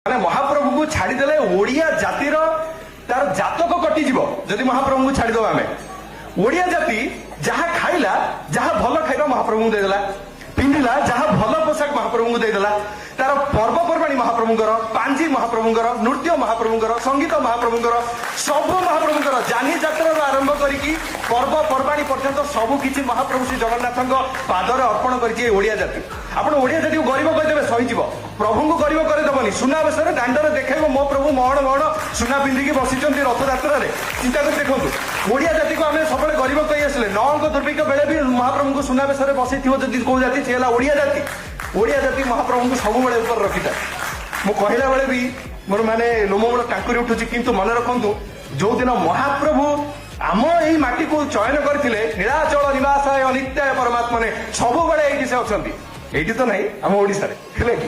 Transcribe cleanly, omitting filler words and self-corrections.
ମାନେ ମହାପ୍ରଭୁଙ୍କୁ ଛାଡ଼ିଦେଲେ ଓଡ଼ିଆ ଜାତିର ତାର ଜାତକ କଟିଯିବ ଯଦି ମହାପ୍ରଭୁଙ୍କୁ ଛାଡ଼ିଦେବା ଆମେ। ଓଡ଼ିଆ ଜାତି ଯାହା ଖାଇଲା, ଯାହା ଭଲ ଖାଇବା ମହାପ୍ରଭୁଙ୍କୁ ଦେଇଦେଲା, ପିନ୍ଧିଲା ଯାହା ଭଲ ପୋଷାକ ମହାପ୍ରଭୁଙ୍କୁ ଦେଇଦେଲା, ତାର ପର୍ବପର୍ବାଣୀ ମହାପ୍ରଭୁଙ୍କର, ପାଞ୍ଜି ମହାପ୍ରଭୁଙ୍କର, ନୃତ୍ୟ ମହାପ୍ରଭୁଙ୍କର, ସଙ୍ଗୀତ ମହାପ୍ରଭୁଙ୍କର, ସବୁ ମହାପ୍ରଭୁଙ୍କର, ଯାନି ଯାତ୍ରାରୁ ଆରମ୍ଭ କରିକି ପର୍ବପର୍ବାଣୀ ପର୍ଯ୍ୟନ୍ତ ସବୁ କିଛି ମହାପ୍ରଭୁ ଶ୍ରୀ ଜଗନ୍ନାଥଙ୍କ ପାଦରେ ଅର୍ପଣ କରିଛି ଏ ଓଡ଼ିଆ ଜାତି। ଆପଣ ଓଡ଼ିଆ ଜାତିକୁ ଗରିବ କହିଦେବେ ସହିଯିବ, ପ୍ରଭୁଙ୍କୁ ଗରିବ କରିଦେବନି। ସୁନାବେଶରେ ଦାଣ୍ଡରେ ଦେଖାଇବ ମୋ ପ୍ରଭୁ ମହଣ ମହଣ ସୁନା ପିନ୍ଧିକି ବସିଛନ୍ତି ରଥଯାତ୍ରାରେ। ଚିନ୍ତା କରି ଦେଖନ୍ତୁ, ଓଡ଼ିଆ ଜାତିକୁ ଆମେ ସବୁବେଳେ ଗରିବ କହି ଆସିଲେ, ନଅଙ୍କ ଦୁର୍ଭିକ୍ଷ ବେଳେ ବି ମହାପ୍ରଭୁଙ୍କୁ ସୁନାବେଶରେ ବସିଥିବ ଯଦି କୋଉ ଜାତି, ସେ ହେଲା ଓଡ଼ିଆ ଜାତି। ଓଡ଼ିଆ ଜାତି ମହାପ୍ରଭୁଙ୍କୁ ସବୁବେଳେ ଉପରେ ରଖିଥାଏ। ମୁଁ କହିଲା ବେଳେ ବି ମୋର ମାନେ ଲୋମମୂଳ ଟାଙ୍କୁରି ଉଠୁଛି। କିନ୍ତୁ ମନେ ରଖନ୍ତୁ, ଯୋଉଦିନ ମହାପ୍ରଭୁ ଆମ ଏଇ ମାଟିକୁ ଚୟନ କରିଥିଲେ, ନୀଳାଚଳ ନିବାସାୟ ନିତ୍ୟାୟ ପରମାତ୍ମନେ, ସବୁବେଳେ ଏଇଠି ସେ ଅଛନ୍ତି। ଏଇଠି ତ ନାହିଁ, ଆମ ଓଡ଼ିଶାରେ, ହେଲା କି?